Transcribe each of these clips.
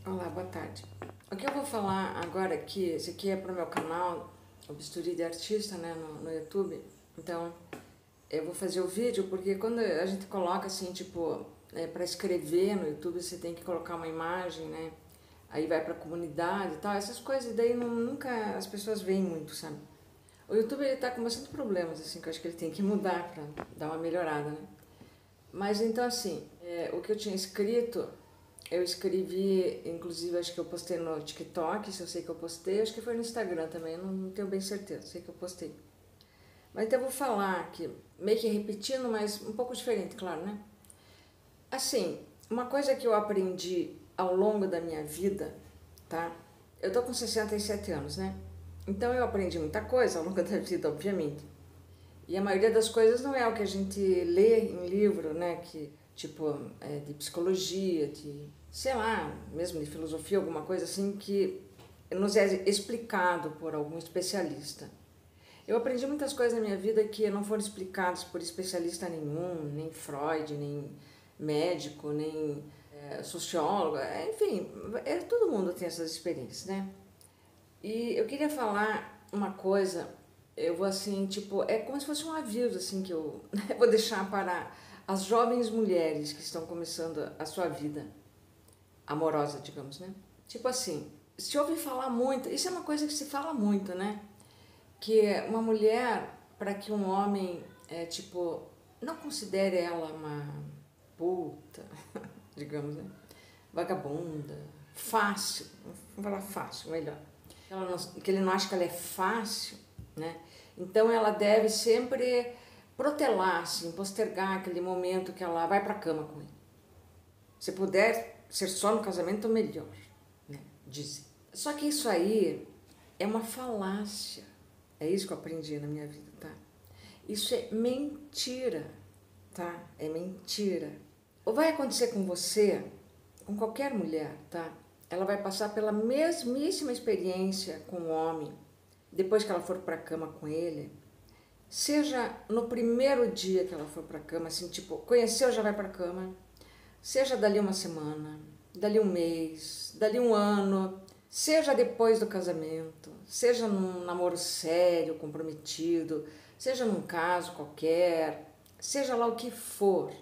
Olá, boa tarde. O que eu vou falar agora aqui, esse aqui é para o meu canal, o Bisturi de Artista, né, no YouTube. Então, eu vou fazer o vídeo porque quando a gente coloca assim, tipo, para escrever no YouTube, você tem que colocar uma imagem, né? Aí vai para a comunidade e tal, essas coisas, e daí nunca as pessoas veem muito, sabe? O YouTube ele tá com bastante problemas, assim, que eu acho que ele tem que mudar para dar uma melhorada, né? Mas então, assim, o que eu tinha escrito, eu escrevi, inclusive acho que eu postei no TikTok, se eu sei que eu postei, acho que foi no Instagram também, eu não tenho bem certeza, sei que eu postei. Mas então eu vou falar aqui, meio que repetindo, mas um pouco diferente, claro, né? Assim, uma coisa que eu aprendi ao longo da minha vida, tá? Eu tô com 67 anos, né? Então eu aprendi muita coisa ao longo da vida, obviamente. E a maioria das coisas não é o que a gente lê em livro, né? Que, tipo, de psicologia, de, sei lá, mesmo de filosofia, alguma coisa assim que nos é explicado por algum especialista. Eu aprendi muitas coisas na minha vida que não foram explicadas por especialista nenhum, nem Freud, nem médico, nem sociólogo, enfim, todo mundo tem essas experiências, né? E eu queria falar uma coisa, eu vou assim, tipo, é como se fosse um aviso, assim, que eu vou deixar para as jovens mulheres que estão começando a sua vida amorosa, digamos, né? Tipo assim, se ouve falar muito, isso é uma coisa que se fala muito, né? Que uma mulher, para que um homem, tipo, não considere ela uma puta, digamos, né? Vagabunda, fácil, vamos falar fácil, melhor. Que ele não acha que ela é fácil, né? Então ela deve sempre protelar, assim, postergar aquele momento que ela vai para a cama com ele. Se puder ser só no casamento, melhor, né? Dizem. Só que isso aí é uma falácia. É isso que eu aprendi na minha vida, tá? Isso é mentira, tá? É mentira. Ou vai acontecer com você, com qualquer mulher, tá? Ela vai passar pela mesmíssima experiência com o homem, depois que ela for para a cama com ele, seja no primeiro dia que ela for para a cama, assim, tipo, conheceu, já vai para a cama, seja dali uma semana, dali um mês, dali um ano, seja depois do casamento, seja num namoro sério, comprometido, seja num caso qualquer, seja lá o que for,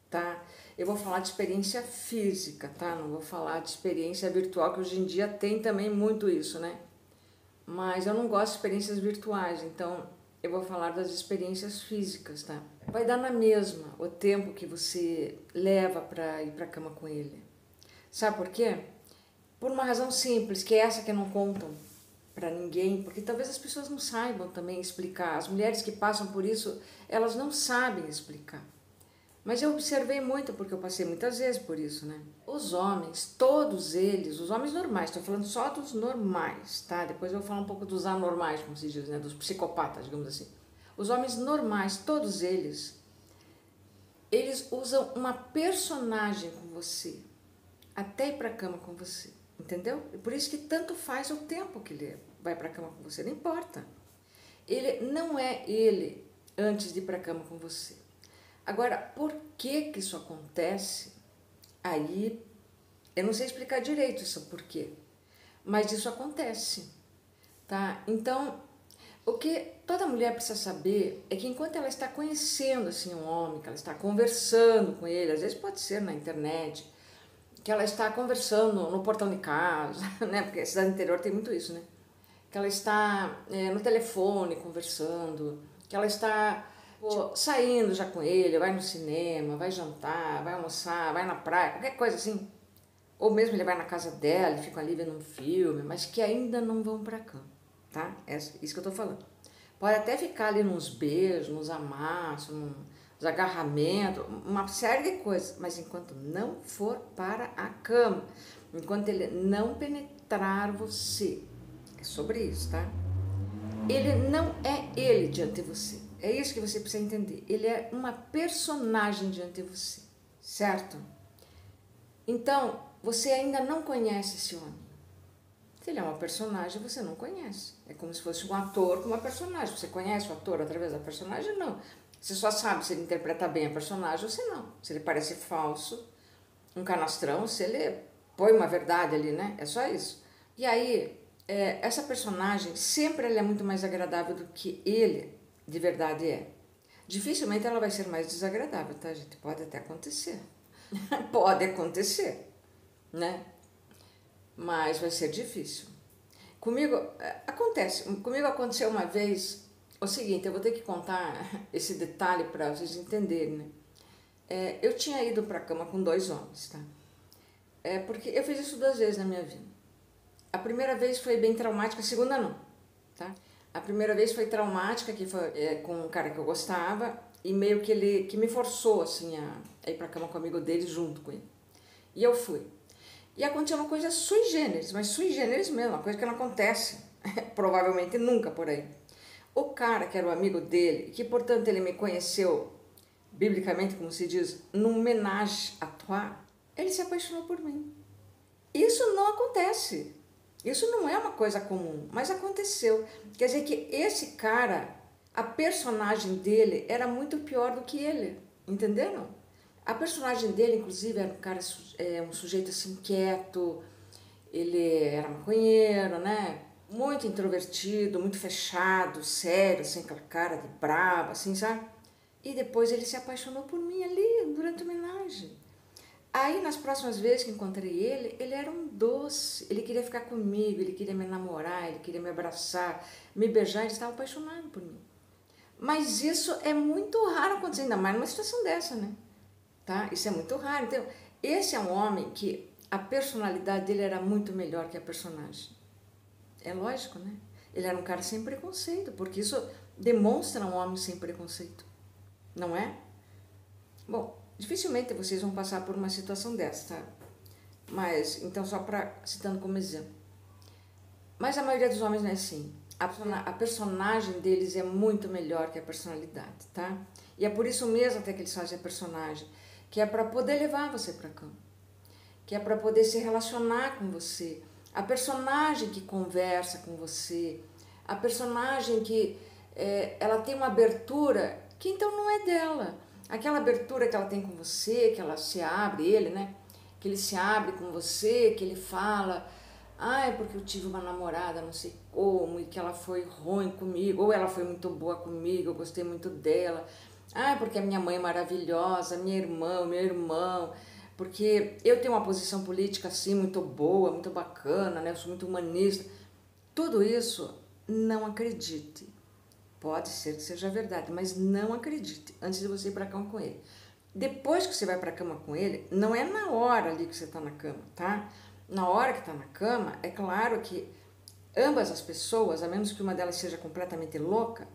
tá? Eu vou falar de experiência física, tá? Não vou falar de experiência virtual, que hoje em dia tem também muito isso, né? Mas eu não gosto de experiências virtuais, então eu vou falar das experiências físicas, tá? Vai dar na mesma o tempo que você leva para ir para a cama com ele. Sabe por quê? Por uma razão simples, que é essa que não contam para ninguém, porque talvez as pessoas não saibam também explicar. As mulheres que passam por isso, elas não sabem explicar. Mas eu observei muito, porque eu passei muitas vezes por isso, né? Os homens, todos eles, os homens normais, estou falando só dos normais, tá? Depois eu vou falar um pouco dos anormais, como se diz, né? Dos psicopatas, digamos assim. Os homens normais, todos eles usam uma personagem com você, até ir para a cama com você, entendeu? E por isso que tanto faz o tempo que ele vai para a cama com você, não importa. Ele não é ele antes de ir para a cama com você. Agora, por que isso acontece? Aí, eu não sei explicar direito isso por quê, mas isso acontece, tá? Então, o que toda mulher precisa saber é que enquanto ela está conhecendo assim um homem, que ela está conversando com ele, às vezes pode ser na internet, que ela está conversando no portão de casa, né? Porque a cidade interior tem muito isso, né? Que ela está no telefone conversando, que ela está saindo já com ele, vai no cinema, vai jantar, vai almoçar, vai na praia, qualquer coisa assim. Ou mesmo ele vai na casa dela e ficam ali vendo um filme, mas que ainda não vão pra cama, tá? É isso que eu tô falando. Pode até ficar ali nos beijos, nos amassos, nos agarramentos, uma série de coisas, mas enquanto não for para a cama, enquanto ele não penetrar você, é sobre isso, tá? Ele não é ele diante de você. É isso que você precisa entender. Ele é uma personagem diante de você, certo? Então, você ainda não conhece esse homem. Se ele é uma personagem, você não conhece. É como se fosse um ator com uma personagem. Você conhece o ator através da personagem? Não. Você só sabe se ele interpreta bem a personagem ou se não. Se ele parece falso, um canastrão, se ele põe uma verdade ali, né? É só isso. E aí, essa personagem sempre ela é muito mais agradável do que ele de verdade é. Dificilmente ela vai ser mais desagradável, tá, gente? Pode até acontecer. Pode acontecer, né? Mas vai ser difícil. Comigo aconteceu uma vez o seguinte, eu vou ter que contar esse detalhe para vocês entenderem, né? Eu tinha ido para a cama com 2 homens, tá? Porque eu fiz isso 2 vezes na minha vida. A primeira vez foi bem traumática, a segunda não, tá? A primeira vez foi traumática, que foi com um cara que eu gostava, e meio que ele que me forçou assim a ir para a cama com o amigo dele junto com ele. E eu fui. E aconteceu uma coisa sui generis, mas sui generis mesmo, uma coisa que não acontece, provavelmente nunca por aí. O cara que era o amigo dele, que portanto ele me conheceu, biblicamente como se diz, num ménage à trois, ele se apaixonou por mim. Isso não acontece, isso não é uma coisa comum, mas aconteceu. Quer dizer que esse cara, a personagem dele era muito pior do que ele, entenderam? A personagem dele, inclusive, era um cara, um sujeito assim quieto, ele era maconheiro, né? Muito introvertido, muito fechado, sério, assim, aquela cara de bravo, assim, sabe? E depois ele se apaixonou por mim ali, durante a homenagem. Aí, nas próximas vezes que encontrei ele, ele era um doce, ele queria ficar comigo, ele queria me namorar, ele queria me abraçar, me beijar, ele estava apaixonado por mim. Mas isso é muito raro acontecer, ainda mais numa situação dessa, né? Tá? Isso é muito raro. Então, esse é um homem que a personalidade dele era muito melhor que a personagem. É lógico, né? Ele era um cara sem preconceito, porque isso demonstra um homem sem preconceito, não é? Bom, dificilmente vocês vão passar por uma situação dessa, tá? Mas, então, só para citando como exemplo. Mas a maioria dos homens não é assim. A personagem deles é muito melhor que a personalidade, tá? E é por isso mesmo até que eles fazem a personagem, que é para poder levar você para a cama, que é para poder se relacionar com você. A personagem que conversa com você, a personagem que ela tem uma abertura que então não é dela. Aquela abertura que ela tem com você, que ela se abre, ele, né? Que ele se abre com você, que ele fala, é porque eu tive uma namorada, não sei como, e que ela foi ruim comigo, ou ela foi muito boa comigo, eu gostei muito dela. É porque a minha mãe é maravilhosa, minha irmã, meu irmão, porque eu tenho uma posição política assim muito boa, muito bacana, né? Eu sou muito humanista. Tudo isso, não acredite. Pode ser que seja verdade, mas não acredite antes de você ir para a cama com ele. Depois que você vai para a cama com ele, não é na hora ali que você está na cama, tá? Na hora que está na cama, é claro que ambas as pessoas, a menos que uma delas seja completamente louca,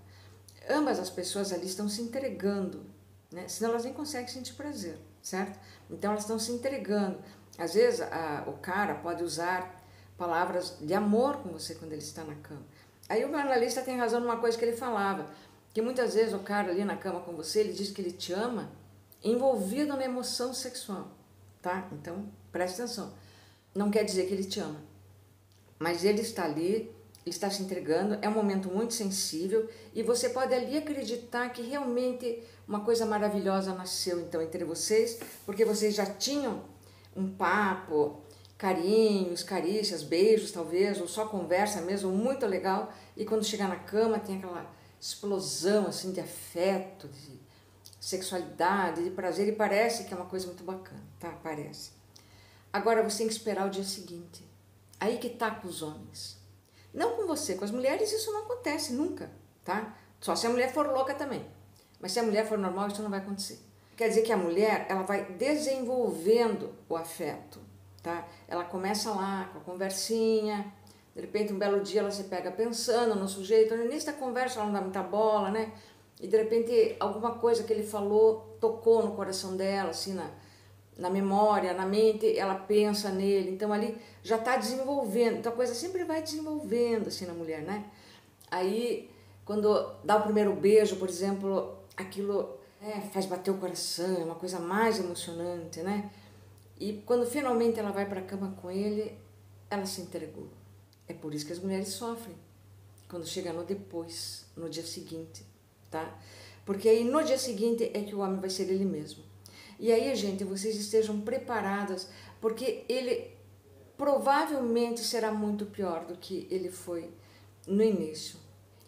ambas as pessoas ali estão se entregando, né? Senão elas nem conseguem sentir prazer, certo? Então elas estão se entregando. Às vezes o cara pode usar palavras de amor com você quando ele está na cama. Aí o analista tem razão numa coisa que ele falava, que muitas vezes o cara ali na cama com você, ele diz que ele te ama, envolvido na emoção sexual, tá? Então preste atenção. Não quer dizer que ele te ama, mas ele está ali, ele está se entregando, é um momento muito sensível e você pode ali acreditar que realmente uma coisa maravilhosa nasceu então entre vocês, porque vocês já tinham um papo, carinhos, carícias, beijos talvez, ou só conversa mesmo, muito legal, e quando chegar na cama tem aquela explosão assim de afeto, de sexualidade, de prazer, e parece que é uma coisa muito bacana, tá? Parece. Agora você tem que esperar o dia seguinte. Aí que tá com os homens. Não com você, com as mulheres isso não acontece nunca, tá? Só se a mulher for louca também. Mas se a mulher for normal, isso não vai acontecer. Quer dizer que a mulher, ela vai desenvolvendo o afeto, tá? Ela começa lá com a conversinha, de repente um belo dia ela se pega pensando no sujeito, no início da conversa ela não dá muita bola, né? E de repente alguma coisa que ele falou tocou no coração dela, assim, na memória, na mente, ela pensa nele, então ali já está desenvolvendo, então a coisa sempre vai desenvolvendo assim na mulher, né? Aí, quando dá o primeiro beijo, por exemplo, aquilo faz bater o coração, é uma coisa mais emocionante, né? E quando finalmente ela vai para a cama com ele, ela se entregou. É por isso que as mulheres sofrem, quando chega no depois, no dia seguinte, tá? Porque aí no dia seguinte é que o homem vai ser ele mesmo. E aí, gente, vocês estejam preparadas, porque ele provavelmente será muito pior do que ele foi no início.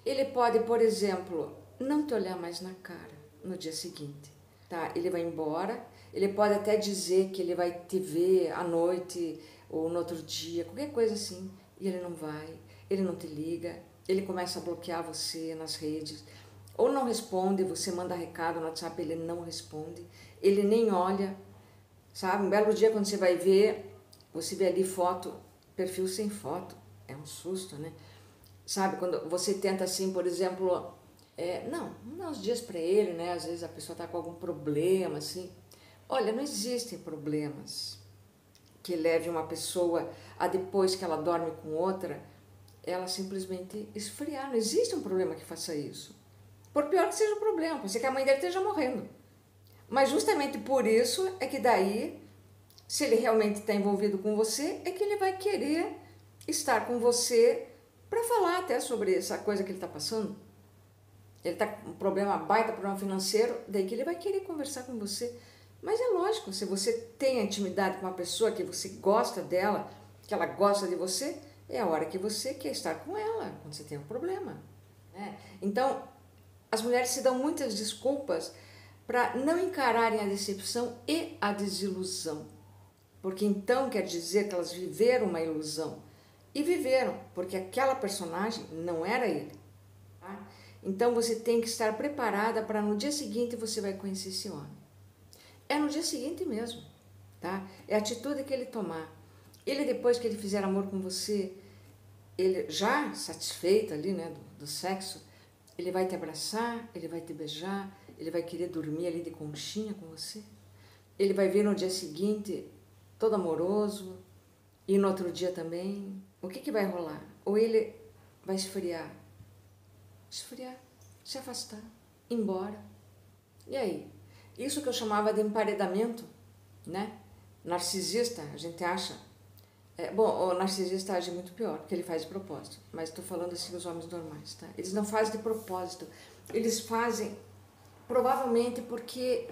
Ele pode, por exemplo, não te olhar mais na cara no dia seguinte, tá? Ele vai embora, ele pode até dizer que ele vai te ver à noite ou no outro dia, qualquer coisa assim, e ele não vai, ele não te liga, ele começa a bloquear você nas redes, ou não responde, você manda recado no WhatsApp, ele não responde, ele nem olha, sabe? Um belo dia quando você vai ver, você vê ali foto, perfil sem foto, é um susto, né? Sabe, quando você tenta assim, por exemplo, não dá uns dias para ele, né? Às vezes a pessoa está com algum problema, assim. Olha, não existem problemas que leve uma pessoa a, depois que ela dorme com outra, ela simplesmente esfriar. Não existe um problema que faça isso. Por pior que seja o problema, pode ser que a mãe dele esteja morrendo. Mas justamente por isso é que daí, se ele realmente está envolvido com você, é que ele vai querer estar com você para falar até sobre essa coisa que ele está passando. Ele está com um problema, baita problema financeiro, daí que ele vai querer conversar com você. Mas é lógico, se você tem a intimidade com uma pessoa, que você gosta dela, que ela gosta de você, é a hora que você quer estar com ela, quando você tem um problema, né? Então, as mulheres se dão muitas desculpas para não encararem a decepção e a desilusão. Porque então quer dizer que elas viveram uma ilusão. E viveram, porque aquela personagem não era ele. Tá? Então você tem que estar preparada para no dia seguinte você vai conhecer esse homem. É no dia seguinte mesmo, tá? É a atitude que ele tomar. Ele, depois que ele fizer amor com você, ele já satisfeito ali, né, do sexo, ele vai te abraçar, ele vai te beijar, ele vai querer dormir ali de conchinha com você. Ele vai vir no dia seguinte todo amoroso e no outro dia também. O que vai rolar? Ou ele vai esfriar, se afastar, ir embora. E aí? Isso que eu chamava de emparedamento, né? Narcisista, a gente acha. Bom, o narcisista age muito pior, porque ele faz de propósito. Mas estou falando assim dos homens normais, tá? Eles não fazem de propósito. Eles fazem, provavelmente, porque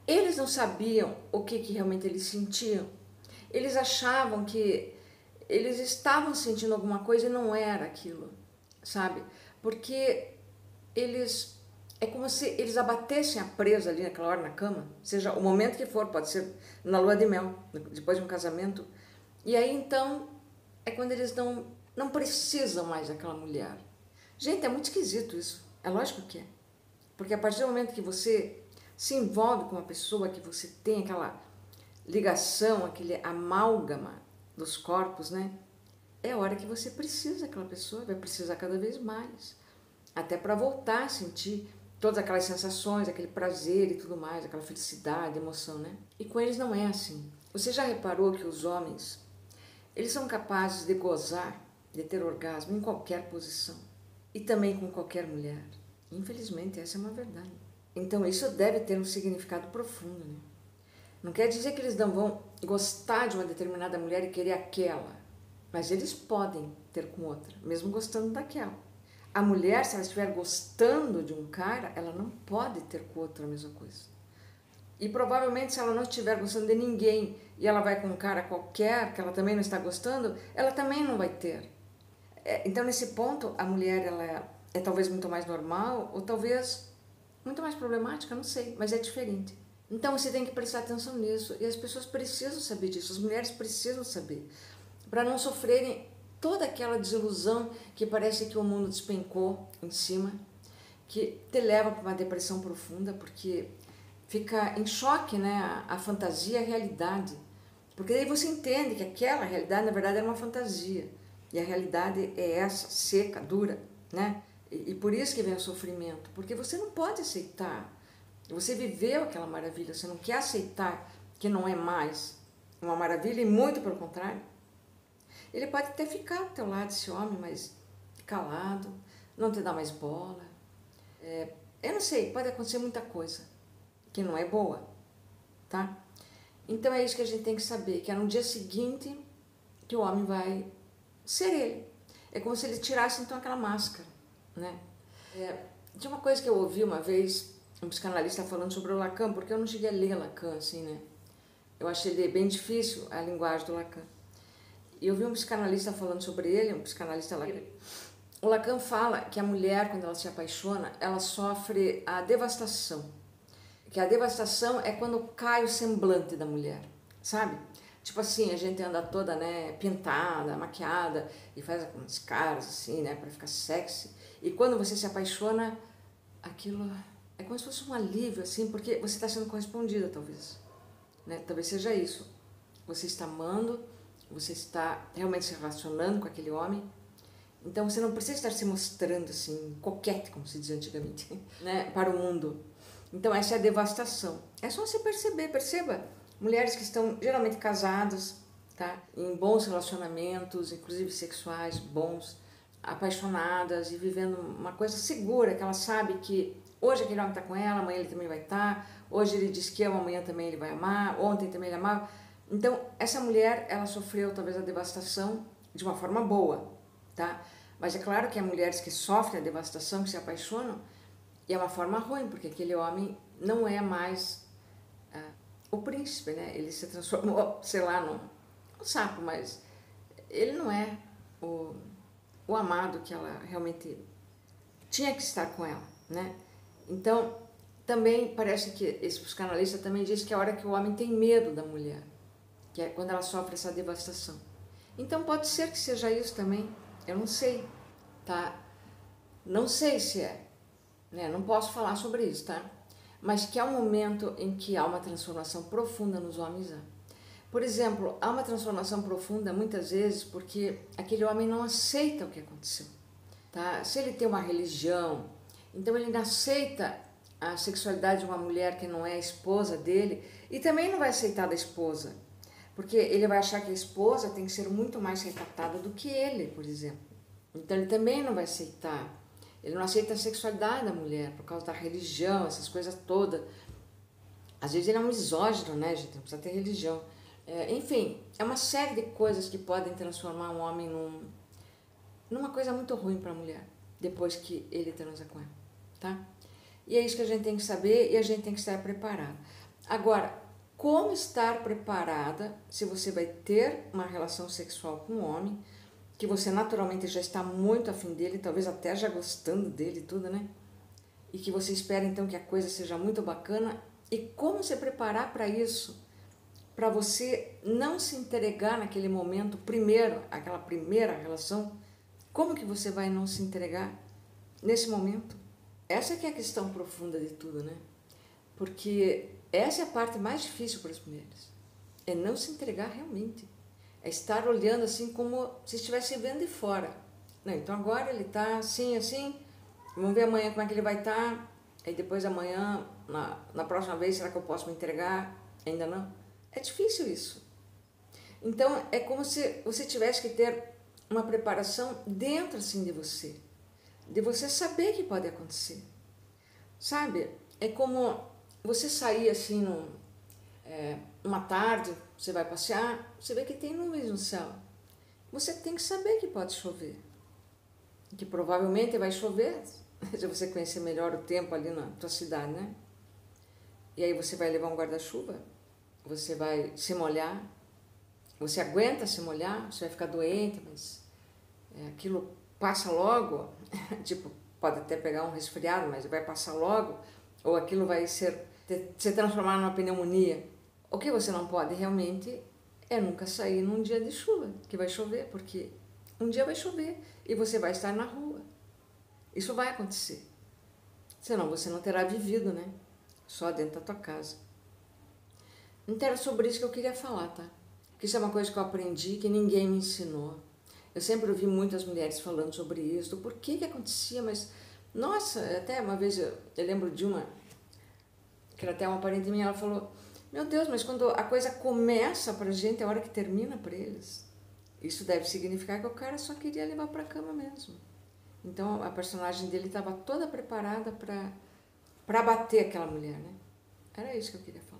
eles não sabiam o que realmente eles sentiam. Eles achavam que eles estavam sentindo alguma coisa e não era aquilo, sabe? Porque eles... É como se eles abatessem a presa ali naquela hora na cama, seja o momento que for, pode ser na lua de mel, depois de um casamento. E aí então é quando eles não precisam mais daquela mulher. Gente, é muito esquisito isso, é lógico que é. Porque a partir do momento que você se envolve com uma pessoa, que você tem aquela ligação, aquele amálgama dos corpos, né? É a hora que você precisa daquela pessoa, vai precisar cada vez mais. Até para voltar a sentir todas aquelas sensações, aquele prazer e tudo mais, aquela felicidade, emoção, né? E com eles não é assim. Você já reparou que os homens, eles são capazes de gozar, de ter orgasmo em qualquer posição e também com qualquer mulher? Infelizmente, essa é uma verdade. Então, isso deve ter um significado profundo, né? Não quer dizer que eles não vão gostar de uma determinada mulher e querer aquela, mas eles podem ter com outra, mesmo gostando daquela. A mulher, se ela estiver gostando de um cara, ela não pode ter com outro a mesma coisa. E provavelmente, se ela não estiver gostando de ninguém e ela vai com um cara qualquer, que ela também não está gostando, ela também não vai ter. Então, nesse ponto, a mulher ela é talvez muito mais normal ou talvez muito mais problemática, não sei, mas é diferente. Então, você tem que prestar atenção nisso e as pessoas precisam saber disso, as mulheres precisam saber, para não sofrerem toda aquela desilusão que parece que o mundo despencou em cima, que te leva para uma depressão profunda, porque fica em choque, né, a fantasia e a realidade. Porque daí você entende que aquela realidade, na verdade, era uma fantasia. E a realidade é essa, seca, dura, né? E por isso que vem o sofrimento. Porque você não pode aceitar. Você viveu aquela maravilha, você não quer aceitar que não é mais uma maravilha, e muito pelo contrário. Ele pode até ficar ao teu lado, esse homem, mas calado, não te dá mais bola. Eu não sei, pode acontecer muita coisa que não é boa, tá? Então é isso que a gente tem que saber, que é no dia seguinte que o homem vai ser ele. É como se ele tirasse então aquela máscara, né? Tinha uma coisa que eu ouvi uma vez, um psicanalista falando sobre o Lacan, porque eu não cheguei a ler Lacan assim, né? Eu achei ele bem difícil, a linguagem do Lacan. E eu vi um psicanalista falando sobre ele, um psicanalista Lacan. O Lacan fala que a mulher, quando ela se apaixona, ela sofre a devastação. Que a devastação é quando cai o semblante da mulher, sabe? Tipo assim, a gente anda toda, né, pintada, maquiada e faz umas caras assim, né, para ficar sexy. E quando você se apaixona, aquilo é como se fosse um alívio, assim, porque você está sendo correspondida, talvez. Né? Talvez seja isso. Você está amando, você está realmente se relacionando com aquele homem. Então você não precisa estar se mostrando assim, coquete, como se dizia antigamente, né, para o mundo. Então essa é a devastação. É só você perceba. Mulheres que estão geralmente casadas, tá? Em bons relacionamentos, inclusive sexuais, bons, apaixonadas e vivendo uma coisa segura, que ela sabe que hoje aquele homem está com ela, amanhã ele também vai estar, hoje ele diz que ama, amanhã também ele vai amar, ontem também ele amava. Então essa mulher, ela sofreu talvez a devastação de uma forma boa, tá? Mas é claro que há mulheres que sofrem a devastação, que se apaixonam, e é uma forma ruim, porque aquele homem não é mais o príncipe, né? Ele se transformou, sei lá, num sapo, mas ele não é o amado que ela realmente tinha que estar com ela, né? Então, também parece que esse psicanalista também diz que é a hora que o homem tem medo da mulher, que é quando ela sofre essa devastação. Então, pode ser que seja isso também, eu não sei, tá? Não sei se é, né? Não posso falar sobre isso, tá? Mas que há um momento em que há uma transformação profunda nos homens. Por exemplo, há uma transformação profunda muitas vezes porque aquele homem não aceita o que aconteceu. Tá? Se ele tem uma religião, então ele não aceita a sexualidade de uma mulher que não é a esposa dele e também não vai aceitar da esposa, porque ele vai achar que a esposa tem que ser muito mais recatada do que ele, por exemplo. Então ele também não vai aceitar. Ele não aceita a sexualidade da mulher por causa da religião, essas coisas todas. Às vezes ele é um misógino, né, gente? Não precisa ter religião. Enfim, é uma série de coisas que podem transformar um homem numa coisa muito ruim para a mulher, depois que ele transa com ela, tá? E é isso que a gente tem que saber e a gente tem que estar preparado. Agora, como estar preparada se você vai ter uma relação sexual com um homem que você naturalmente já está muito afim dele, talvez até já gostando dele e tudo, né? E que você espera então que a coisa seja muito bacana. E como se preparar para isso? Para você não se entregar naquele momento, primeiro, aquela primeira relação, como que você vai não se entregar nesse momento? Essa que é a questão profunda de tudo, né? Porque essa é a parte mais difícil para as mulheres, é não se entregar realmente. É estar olhando assim como se estivesse vendo de fora. Não, então agora ele está assim, vamos ver amanhã como é que ele vai estar, aí depois amanhã, na próxima vez, será que eu posso me entregar? Ainda não. É difícil isso. Então é como se você tivesse que ter uma preparação dentro assim de você saber que pode acontecer. Sabe? É como você sair assim uma tarde, você vai passear, você vê que tem nuvens no céu. Você tem que saber que pode chover, que provavelmente vai chover, se você conhecer melhor o tempo ali na tua cidade, né? E aí você vai levar um guarda-chuva, você vai se molhar, você aguenta se molhar, você vai ficar doente, mas aquilo passa logo, tipo, pode até pegar um resfriado, mas vai passar logo, ou aquilo vai se transformar numa pneumonia. O que você não pode realmente é nunca sair num dia de chuva, que vai chover, porque um dia vai chover e você vai estar na rua. Isso vai acontecer. Senão você não terá vivido, né? Só dentro da tua casa. Então era sobre isso que eu queria falar, tá? Porque isso é uma coisa que eu aprendi, que ninguém me ensinou. Eu sempre ouvi muitas mulheres falando sobre isso, do porquê que acontecia, mas, nossa, até uma vez eu lembro de uma, que era até uma parente minha, ela falou, meu Deus, mas quando a coisa começa pra gente, é a hora que termina pra eles. Isso deve significar que o cara só queria levar pra cama mesmo. Então a personagem dele estava toda preparada para bater aquela mulher, né? Era isso que eu queria falar.